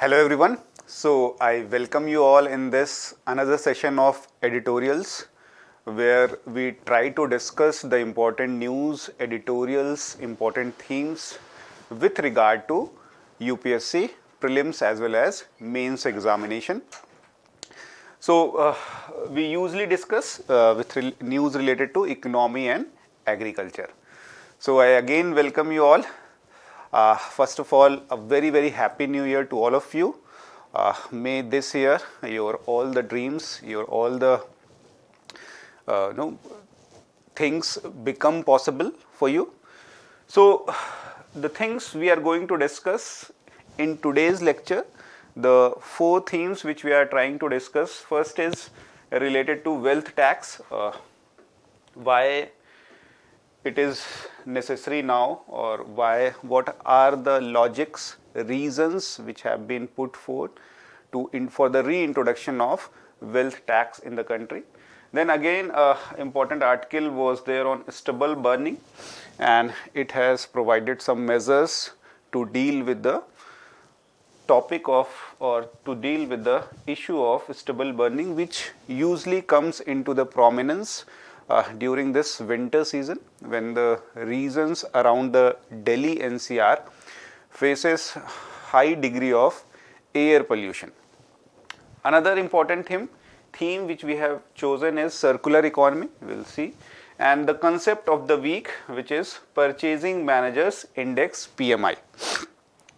Hello everyone. So I welcome you all in this another session of editorials where we try to discuss the important news, editorials, important themes with regard to UPSC prelims as well as mains examination. So we usually discuss with news related to economy and agriculture. So I again welcome you all. First of all, a very happy new year to all of you. May this year your all the dreams, your all the things become possible for you. So the things we are going to discuss in today's lecture, the four themes which we are trying to discuss. First is related to wealth tax, why it is necessary now, or what are the logics, reasons which have been put forth for the reintroduction of wealth tax in the country. Then again, important article was there on stubble burning, and it has provided some measures to deal with the topic of, or to deal with the issue of stubble burning, which usually comes into the prominence during this winter season when the regions around the Delhi NCR faces high degree of air pollution. Another important theme which we have chosen is circular economy, we will see, and the concept of the week, which is purchasing managers index PMI.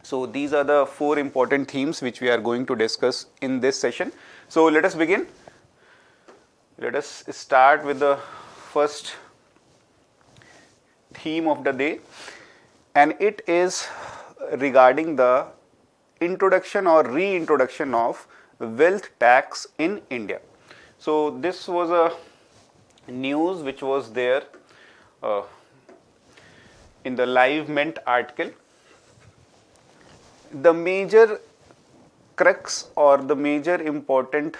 So these are the four important themes which we are going to discuss in this session. So let us begin. Let us start with the first theme of the day, and it is regarding the introduction or reintroduction of wealth tax in India. So this was a news which was there in the Live Mint article. The major crux or the major important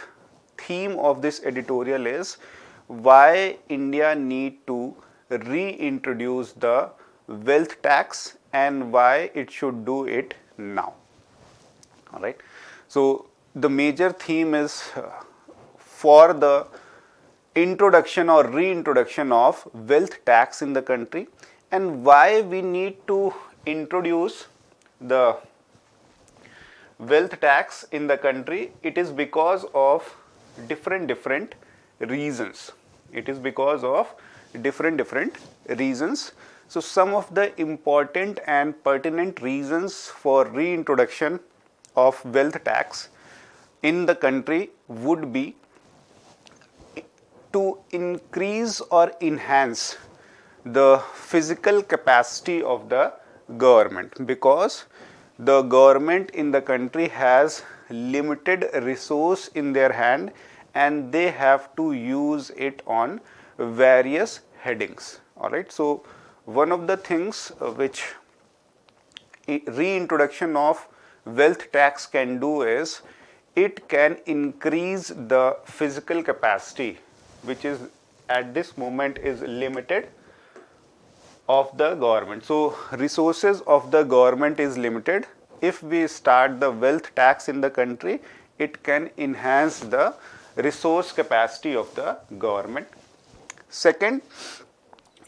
theme of this editorial is why India need to reintroduce the wealth tax and why it should do it now. All right. So the major theme is for the introduction or reintroduction of wealth tax in the country, and why we need to introduce the wealth tax in the country. It is because of different reasons. It is because of different reasons. So some of the important and pertinent reasons for reintroduction of wealth tax in the country would be to increase or enhance the physical capacity of the government, because the government in the country has limited resource in their hand and they have to use it on various headings. All right. So one of the things which reintroduction of wealth tax can do is it can increase the physical capacity, which is at this moment is limited, of the government. So resources of the government is limited. If we start the wealth tax in the country, it can enhance the resource capacity of the government. Second,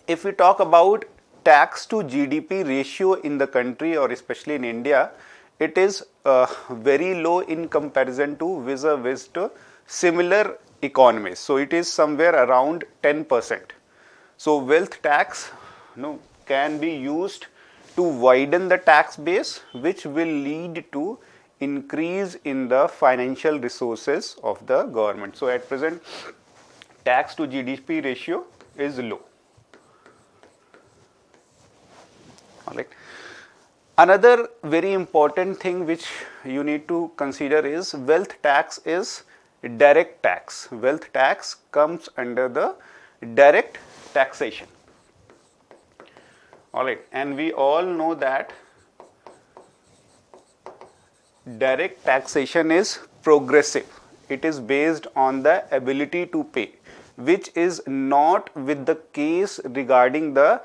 if we talk about tax to GDP ratio in the country, or especially in India, it is very low in comparison to vis-a-vis to similar economies. So it is somewhere around 10%. So wealth tax can be used to widen the tax base, which will lead to increase in the financial resources of the government. So at present, tax to GDP ratio is low. All right. Another very important thing which you need to consider is wealth tax is direct tax. Wealth tax comes under the direct taxation. All right, and we all know that direct taxation is progressive. It is based on the ability to pay, which is not with the case regarding the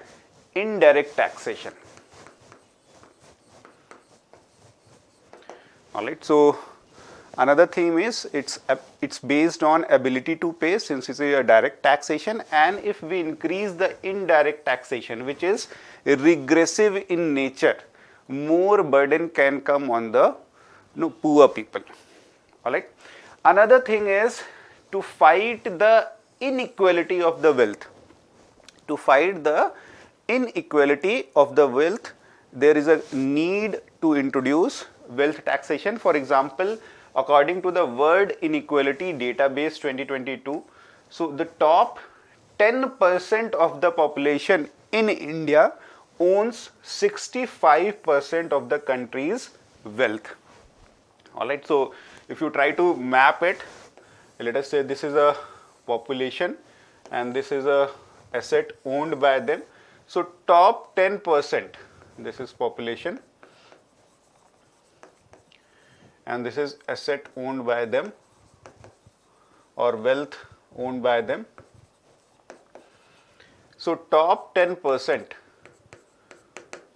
indirect taxation. All right. So another theme is it's based on ability to pay, since it's a direct taxation, and if we increase the indirect taxation, which is regressive in nature, more burden can come on the poor people. All right. Another thing is to fight the inequality of the wealth. To fight the inequality of the wealth, there is a need to introduce wealth taxation. For example, according to the World Inequality Database 2022, so the top 10% of the population in India owns 65% of the country's wealth. All right. So if you try to map it, let us say this is a population and this is a asset owned by them. So top 10%, this is population and this is asset owned by them or wealth owned by them. So top 10%,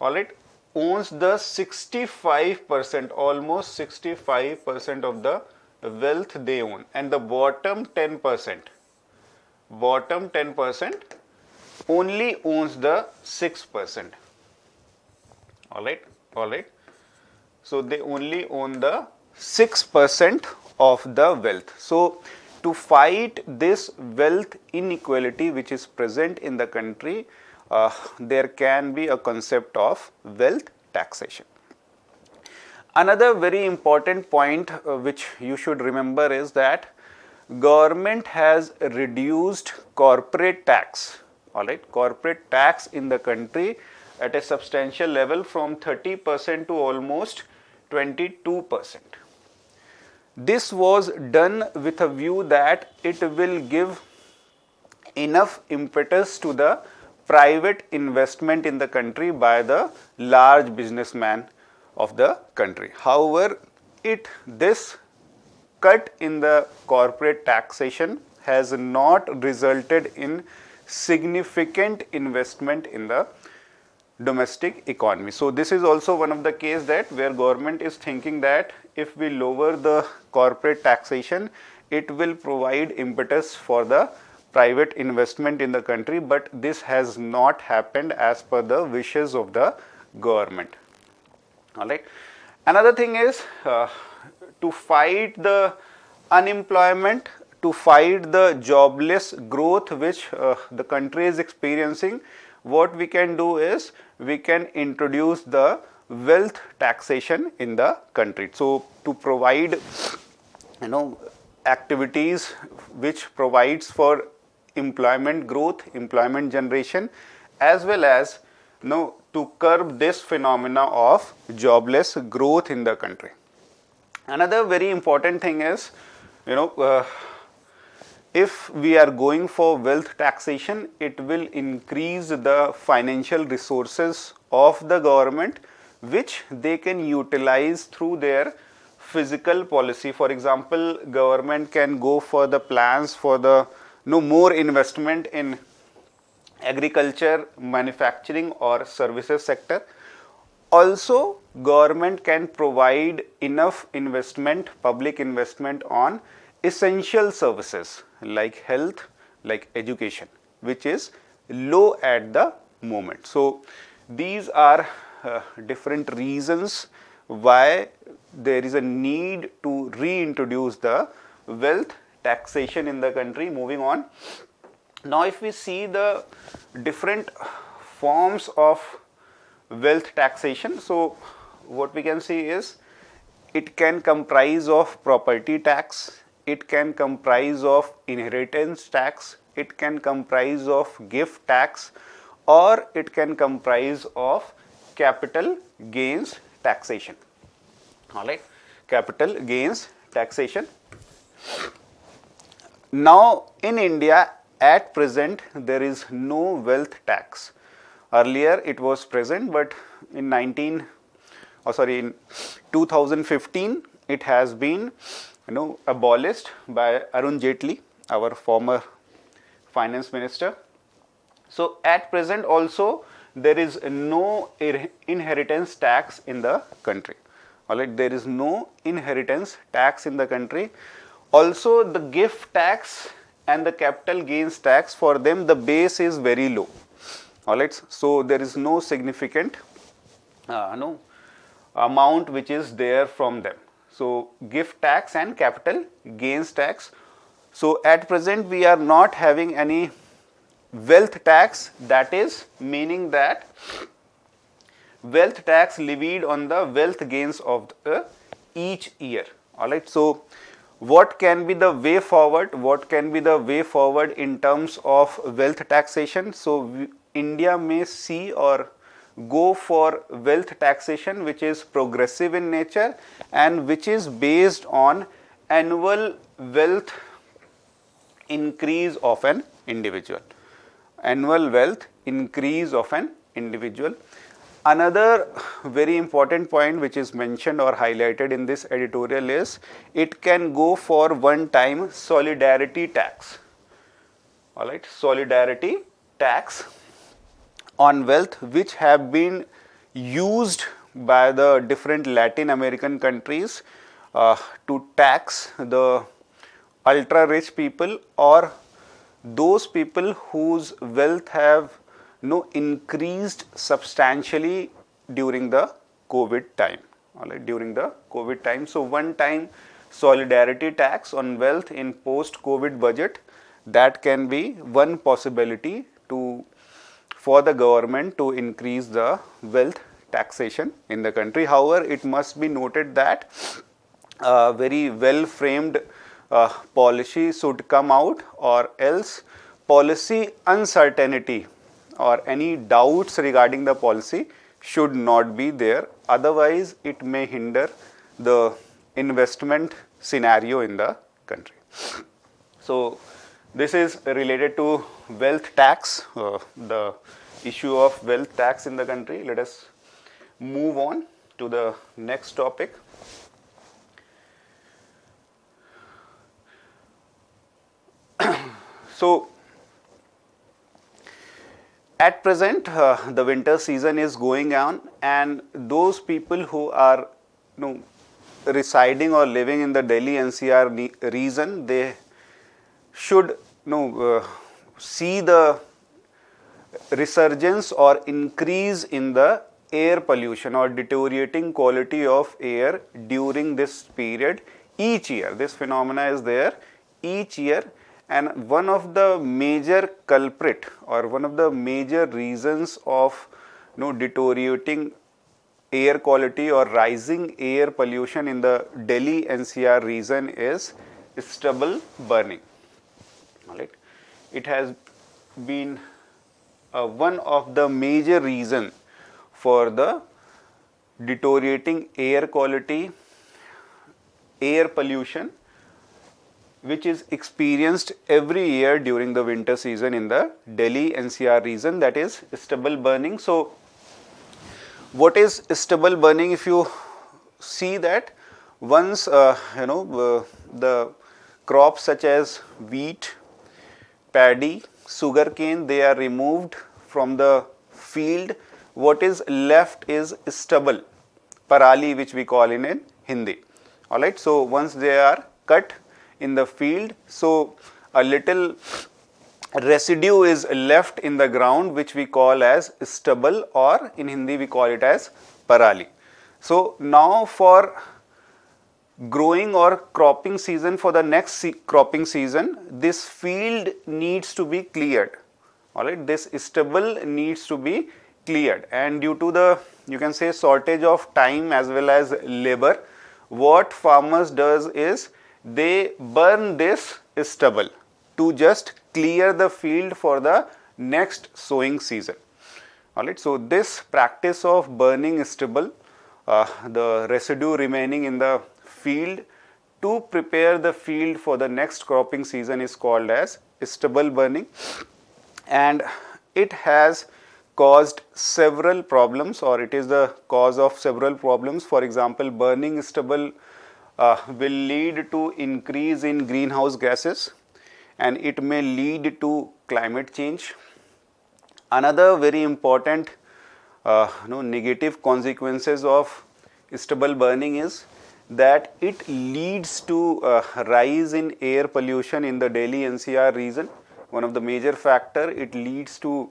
all right, owns the 65%, almost 65% of the wealth they own, and the bottom 10% only owns the 6%. All right. So they only own the 6% of the wealth. So to fight this wealth inequality which is present in the country, there can be a concept of wealth taxation. Another very important point which you should remember is that government has reduced corporate tax, all right, corporate tax in the country at a substantial level from 30% to almost 22%. This was done with a view that it will give enough impetus to the private investment in the country by the large businessman of the country. However, this cut in the corporate taxation has not resulted in significant investment in the domestic economy. So this is also one of the case that where government is thinking that if we lower the corporate taxation, it will provide impetus for the private investment in the country, but this has not happened as per the wishes of the government. All right. Another thing is to fight the unemployment, to fight the jobless growth which the country is experiencing, what we can do is we can introduce the wealth taxation in the country. So to provide activities which provides for employment growth, employment generation, as well as to curb this phenomena of jobless growth in the country. Another very important thing is if we are going for wealth taxation, it will increase the financial resources of the government which they can utilize through their fiscal policy. For example, government can go for the plans for the more investment in agriculture, manufacturing or services sector. Also, government can provide enough investment, public investment on essential services like health, like education, which is low at the moment. So these are different reasons why there is a need to reintroduce the wealth taxation in the country. Moving on. Now, if we see the different forms of wealth taxation, so what we can see is it can comprise of property tax, it can comprise of inheritance tax, it can comprise of gift tax, or it can comprise of capital gains taxation. All right, capital gains taxation. Now, in India at present there is no wealth tax. Earlier it was present, but in 2015 it has been abolished by Arun Jaitley, our former finance minister. So at present also there is no inheritance tax in the country. Alright, there is no inheritance tax in the country. Also, the gift tax and the capital gains tax, for them the base is very low. Alright, so there is no significant amount which is there from them. So, gift tax and capital gains tax. So, at present we are not having any wealth tax, that is meaning that wealth tax levied on the wealth gains of each year. Alright, so what can be the way forward? What can be the way forward in terms of wealth taxation? So, India may see or go for wealth taxation which is progressive in nature and which is based on annual wealth increase of an individual. Annual wealth increase of an individual. Another very important point which is mentioned or highlighted in this editorial is it can go for one time solidarity tax. Alright, solidarity tax on wealth which have been used by the different Latin American countries to tax the ultra rich people or those people whose wealth have increased substantially during the COVID time. Alright, during the COVID time. So, one time solidarity tax on wealth in post COVID budget, that can be one possibility for the government to increase the wealth taxation in the country. However, it must be noted that very well framed policy should come out, or else policy uncertainty or any doubts regarding the policy should not be there, otherwise it may hinder the investment scenario in the country. So, this is related to wealth tax, the issue of wealth tax in the country. Let us move on to the next topic. So, at present the winter season is going on, and those people who are residing or living in the Delhi NCR region, they should see the resurgence or increase in the air pollution or deteriorating quality of air during this period each year. This phenomena is there each year, and one of the major culprit or one of the major reasons of deteriorating air quality or rising air pollution in the Delhi NCR region is stubble burning. Alright, it has been one of the major reason for the deteriorating air quality, air pollution, which is experienced every year during the winter season in the Delhi NCR region, that is stubble burning. So, what is stubble burning? If you see that once the crops such as wheat, paddy, sugarcane, they are removed from the field, what is left is stubble, parali, which we call in Hindi. Alright, so once they are cut in the field, so a little residue is left in the ground which we call as stubble, or in Hindi we call it as parali. So, now for growing or cropping season, for the next cropping season, this field needs to be cleared. Alright, this stubble needs to be cleared, and due to the, you can say, shortage of time as well as labor, what farmers does is they burn this stubble to just clear the field for the next sowing season. Alright, so this practice of burning stubble, the residue remaining in the field to prepare the field for the next cropping season, is called as stubble burning, and it has caused several problems, or it is the cause of several problems. For example, burning stubble will lead to increase in greenhouse gases, and it may lead to climate change. Another very important negative consequences of stubble burning is that it leads to a rise in air pollution in the Delhi NCR region. One of the major factor, it leads to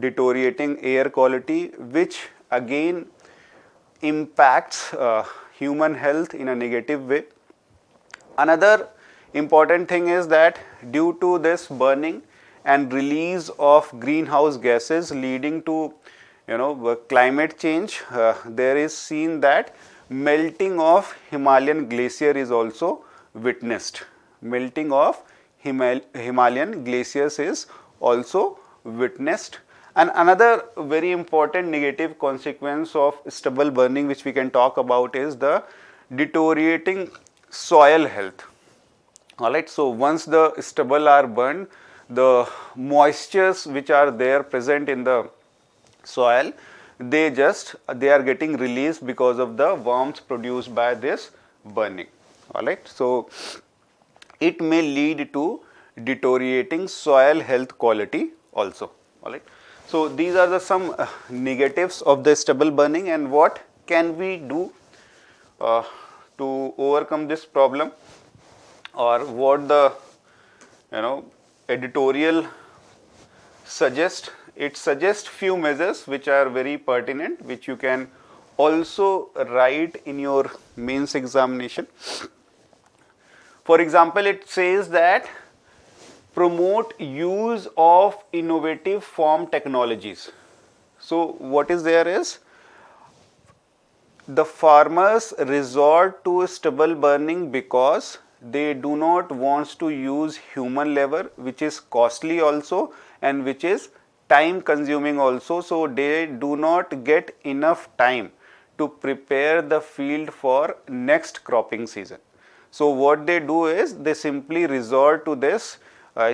deteriorating air quality, which again impacts human health in a negative way. Another important thing is that due to this burning and release of greenhouse gases leading to climate change, there is seen that melting of Himalayan glacier is also witnessed. Melting of Himalayan glaciers is also witnessed. And another very important negative consequence of stubble burning which we can talk about is the deteriorating soil health. Alright, so once the stubble are burned, the moistures which are there present in the soil, they are getting released because of the warmth produced by this burning. Alright, so it may lead to deteriorating soil health quality also. Alright, so these are the some negatives of the stubble burning, and what can we do to overcome this problem, or what the editorial suggest. It suggests few measures which are very pertinent, which you can also write in your mains examination. For example, it says that promote use of innovative farm technologies. So what is there is, the farmers resort to stubble burning because they do not want to use human labor, which is costly also and which is time consuming also. So they do not get enough time to prepare the field for next cropping season. So what they do is they simply resort to this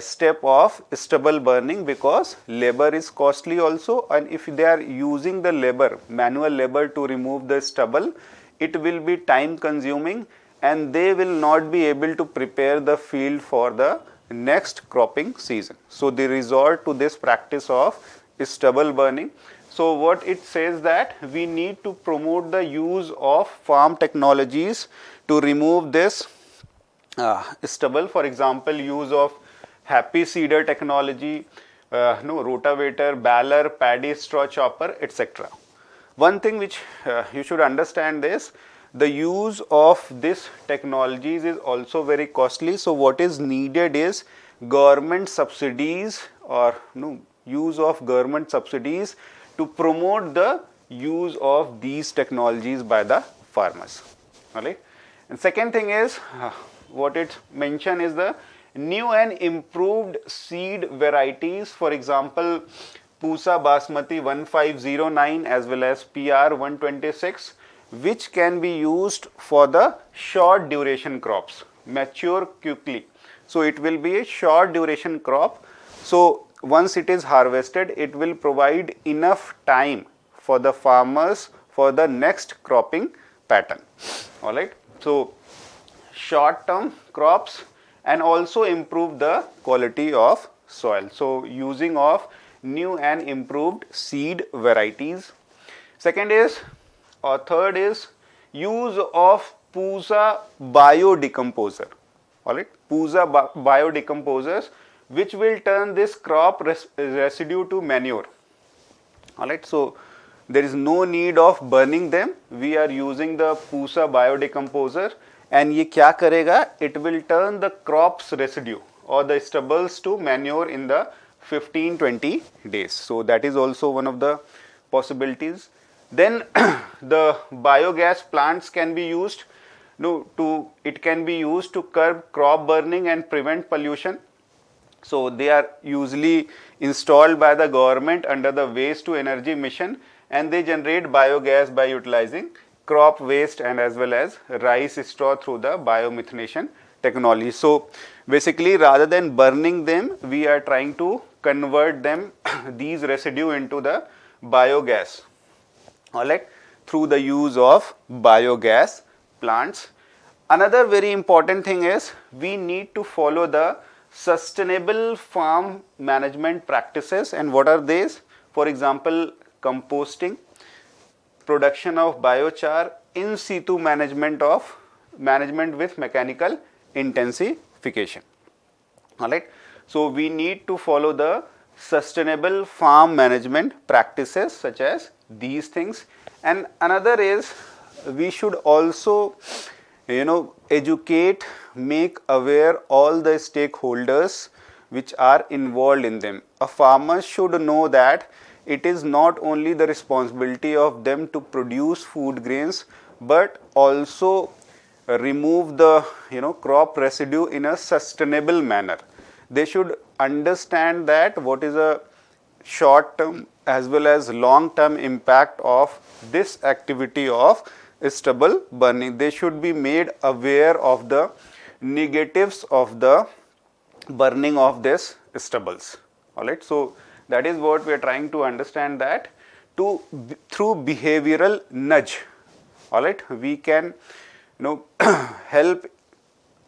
step of stubble burning because labor is costly also, and if they are using the labor, manual labor, to remove the stubble, it will be time consuming and they will not be able to prepare the field for the next cropping season. So they resort to this practice of stubble burning. So what it says that we need to promote the use of farm technologies to remove this stubble. For example, use of happy seeder technology, rotavator, baler, paddy straw chopper, etc. One thing which you should understand is the use of this technologies is also very costly. So what is needed is government subsidies, or use of government subsidies to promote the use of these technologies by the farmers. Alright. And second thing is what it mentioned is the new and improved seed varieties. For example, Pusa Basmati 1509 as well as PR 126, which can be used for the short duration crops, mature quickly. So it will be a short duration crop. So once it is harvested, it will provide enough time for the farmers for the next cropping pattern. Alright. So short term crops, and also improve the quality of soil. So using of new and improved seed varieties. Second is, or third is, use of Pusa biodecomposer. Alright, Pusa biodecomposers, which will turn this crop residue to manure. Alright, so there is no need of burning them. We are using the Pusa biodecomposer, and ये क्या करेगा? It will turn the crops residue or the stubbles to manure in the 15-20 days. So that is also one of the possibilities. Then the biogas plants can be used. It can be used to curb crop burning and prevent pollution. So they are usually installed by the government under the waste to energy mission, and they generate biogas by utilizing crop waste and as well as rice straw through the biomethanation technology. So basically, rather than burning them, we are trying to convert them these residue into the biogas, alright, through the use of biogas plants. Another very important thing is we need to follow the sustainable farm management practices. And what are these? For example, composting, production of biochar, in situ management with mechanical intensification. Alright. So we need to follow the sustainable farm management practices such as these things, and another is we should also educate, make aware all the stakeholders which are involved in them. A farmer should know that it is not only the responsibility of them to produce food grains, but also remove the crop residue in a sustainable manner. They should understand that what is a short term as well as long term impact of this activity of stubble burning. They should be made aware of the negatives of the burning of this stubbles. Alright. So that is what we are trying to understand, that through behavioral nudge, alright, we can help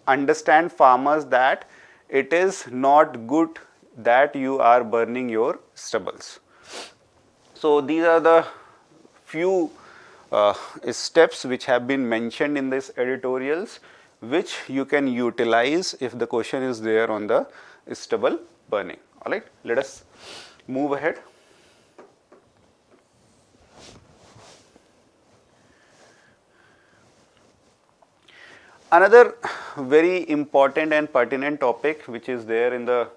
understand farmers that it is not good that you are burning your stubbles. So these are the few steps which have been mentioned in this editorials, which you can utilize if the question is there on the stubble burning. Alright, let us move ahead. Another very important and pertinent topic which is there in the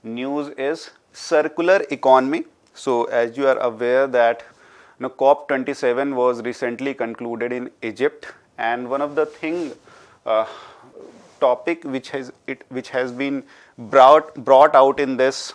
news is circular economy. So as you are aware that COP27 was recently concluded in Egypt, and one of the topic which has been brought out in this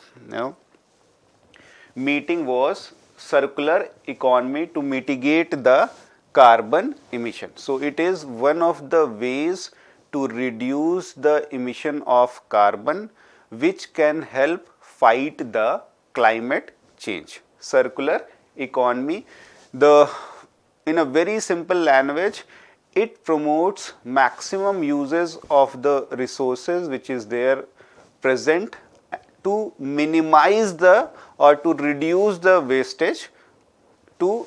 meeting was circular economy to mitigate the carbon emission. So it is one of the ways to reduce the emission of carbon, which can help fight the climate change. Circular economy, in a very simple language, it promotes maximum uses of the resources which is there present to minimize or to reduce the wastage to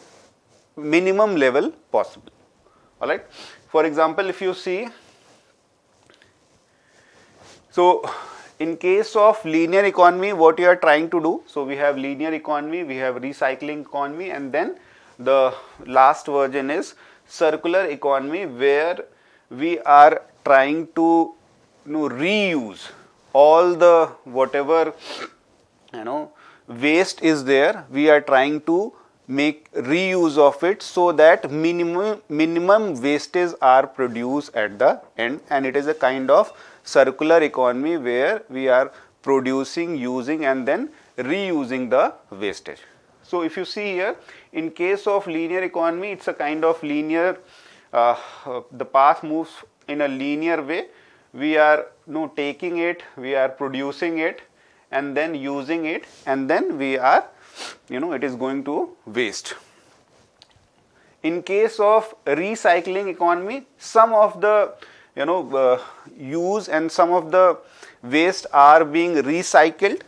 minimum level possible. Alright. For example, if you see, so in case of linear economy, what you are trying to do, so we have linear economy, we have recycling economy, and then the last version is circular economy, where we are trying to reuse all the whatever waste is there, we are trying to make reuse of it so that minimum wastage are produced at the end, and it is a kind of circular economy where we are producing, using, and then reusing the wastage. So if you see here, in case of linear economy, it's a kind of linear, the path moves in a linear way. We are taking it, we are producing it, and then using it, and then we are it is going to waste. In case of recycling economy, some of the use and some of the waste are being recycled,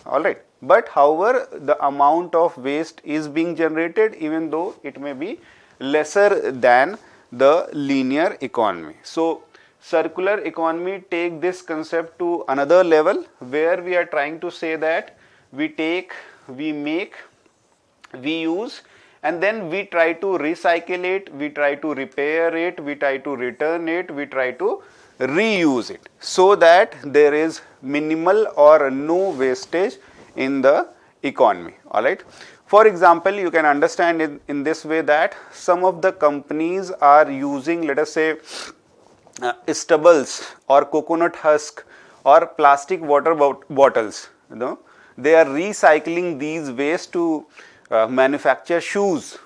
alright, but however the amount of waste is being generated, even though it may be lesser than the linear economy. So circular economy take this concept to another level, where we are trying to say that we take, we make, we use, and then we try to recycle it, we try to repair it, we try to return it, we try to reuse it, so that there is minimal or no wastage in the economy. Alright. For example, you can understand it in this way, that some of the companies are using, let us say, stubbles or coconut husk or plastic water bottles. They are recycling these waste to manufacture shoes,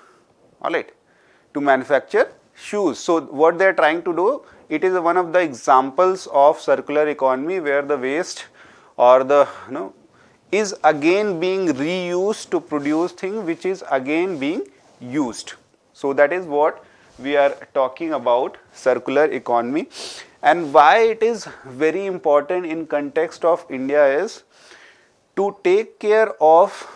alright, to manufacture shoes. So what they are trying to do, it is one of the examples of circular economy, where the waste or the is again being reused to produce thing which is again being used. So that is what we are talking about, circular economy. And why it is very important in context of India is to take care of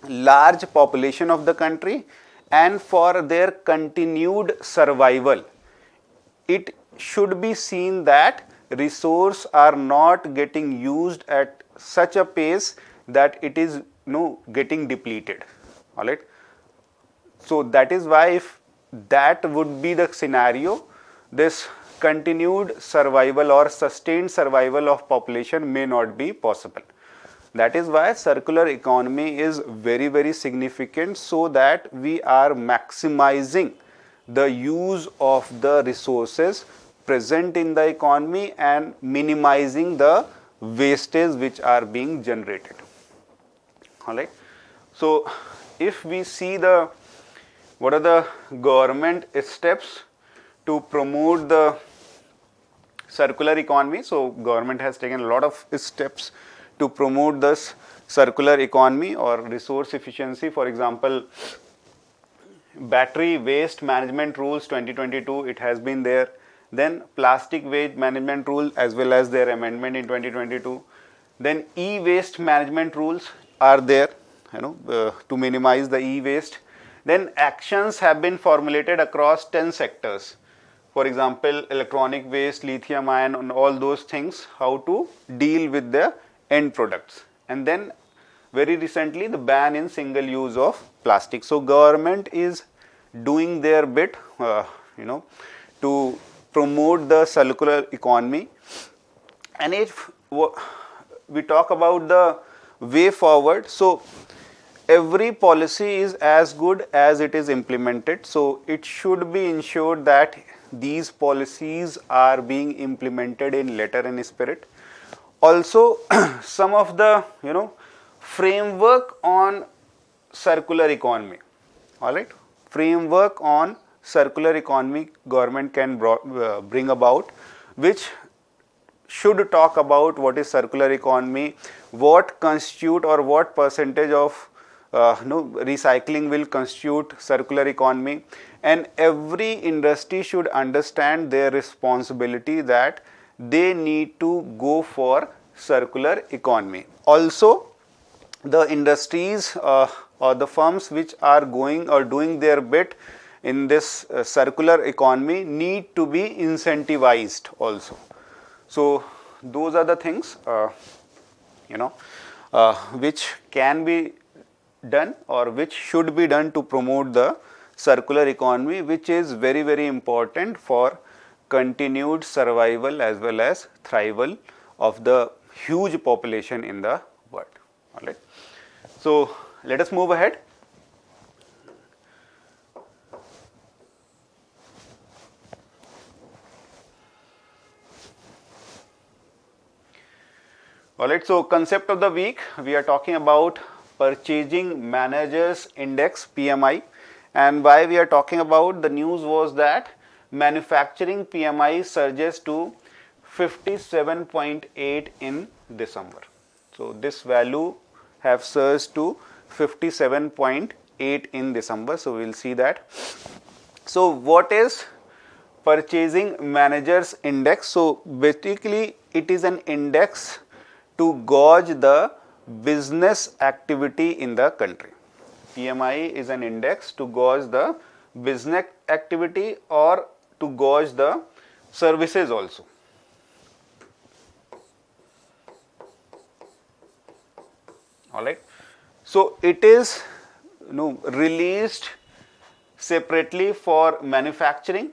large population of the country and for their continued survival, it should be seen that resources are not getting used at such a pace that it is getting depleted. All right. So that is why if that would be the scenario, this continued survival or sustained survival of population may not be possible. That is why circular economy is very, very significant, so that we are maximizing the use of the resources present in the economy and minimizing the wastage which are being generated. All right. So if we see what are the government steps to promote the circular economy. So government has taken a lot of steps to promote this circular economy or resource efficiency. For example, battery waste management rules 2022, it has been there. Then plastic waste management rule as well as their amendment in 2022. Then e-waste management rules are there, to minimize the e-waste. Then actions have been formulated across 10 sectors. For example, electronic waste, lithium ion, and all those things, how to deal with the end products. And then very recently the ban in single use of plastic. So government is doing their bit, to promote the circular economy. And if we talk about the way forward, so every policy is as good as it is implemented. So it should be ensured that these policies are being implemented in letter and spirit. Also, some of the framework on circular economy, all right, framework on circular economy government can bring about, which should talk about what is circular economy, what constitute or what percentage of recycling will constitute circular economy, and every industry should understand their responsibility that they need to go for circular economy. Also, the industries or the firms which are going or doing their bit in this circular economy need to be incentivized also. So those are the things which can be done or which should be done to promote the circular economy, which is very, very important for continued survival as well as thrival of the huge population in the world. All right. So let us move ahead. All right. So concept of the week, we are talking about Purchasing Managers Index PMI, and why we are talking about, the news was that manufacturing PMI surges to 57.8 in December. So this value have surged to 57.8 in December. So we will see that. So what is Purchasing Managers Index? So basically it is an index to gauge the business activity in the country. PMI is an index to gauge the business activity or to gauge the services also. All right. So it is released separately for manufacturing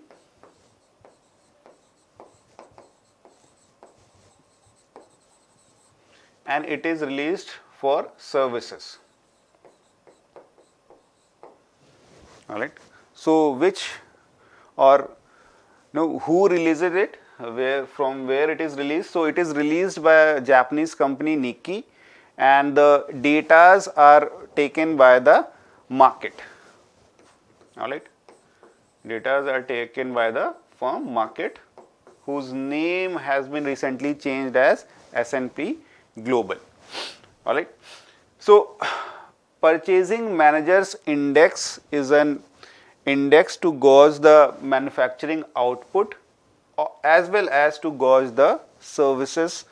and it is released for services. All right. So which or who releases it, from where it is released? So it is released by a Japanese company Nikkei, and the datas are taken by the market. All right. Datas are taken by the firm market, whose name has been recently changed as S&P Global. All right. So Purchasing Managers Index is an index to gauge the manufacturing output as well as to gauge the services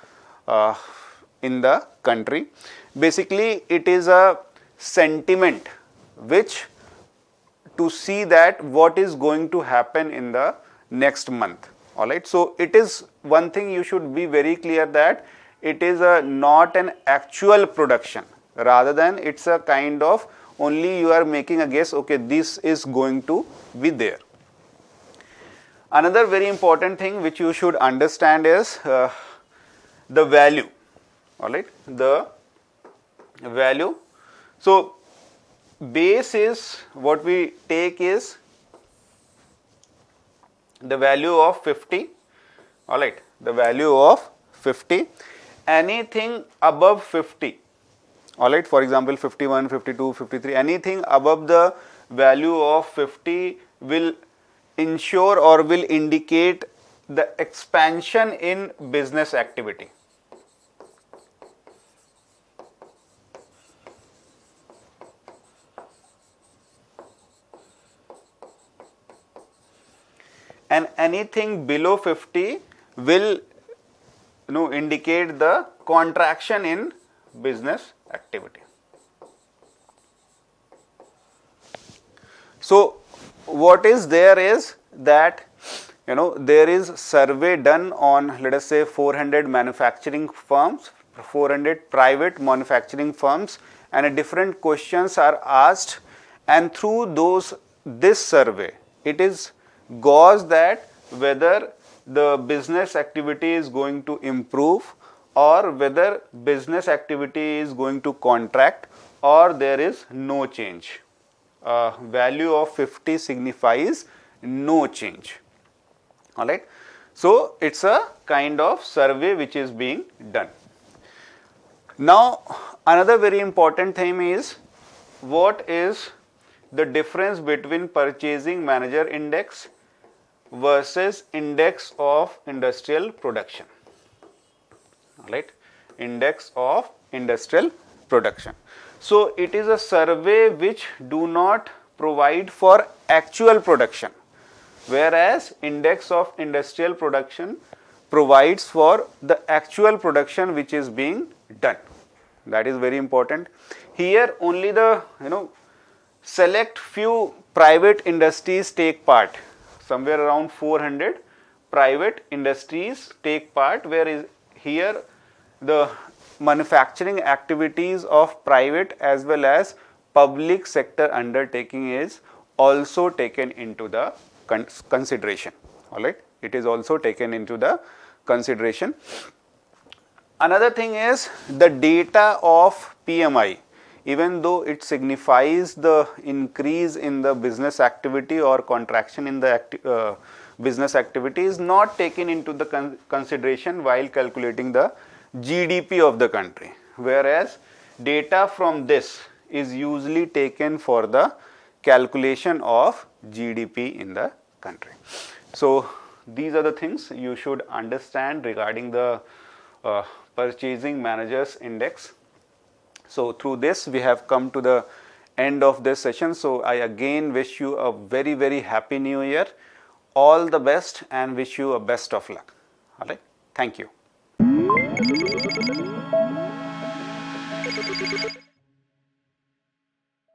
in the country. Basically it is a sentiment which to see that what is going to happen in the next month. Alright, so it is one thing you should be very clear that it is not an actual production, rather than it's a kind of only you are making a guess, okay, this is going to be there. Another very important thing which you should understand is the value. Alright, the value. So base is what we take is the value of 50, alright, the value of 50. Anything above 50, alright, for example 51, 52, 53, anything above the value of 50 will ensure or will indicate the expansion in business activity. And anything below 50 will indicate the contraction in business activity. So what is there is that there is survey done on, let us say, 400 manufacturing firms, 400 private manufacturing firms, and different questions are asked, and through this survey it is gauged that whether the business activity is going to improve or whether business activity is going to contract or there is no change. Value of 50 signifies no change. Alright. So it's a kind of survey which is being done. Now another very important thing is, what is the difference between purchasing manager index versus index of industrial production. Alright, index of industrial production. So it is a survey which do not provide for actual production, whereas index of industrial production provides for the actual production which is being done. That is very important. Here only the select few private industries take part. Somewhere around 400 private industries take part, whereas here the manufacturing activities of private as well as public sector undertaking is also taken into the consideration. Alright, it is also taken into the consideration. Another thing is the data of PMI. Even though it signifies the increase in the business activity or contraction in the business activity, is not taken into the consideration while calculating the GDP of the country, whereas data from this is usually taken for the calculation of GDP in the country. So these are the things you should understand regarding the purchasing managers index. So through this we have come to the end of this session. So I again wish you a very, very happy new year. All the best and wish you a best of luck. Alright, thank you.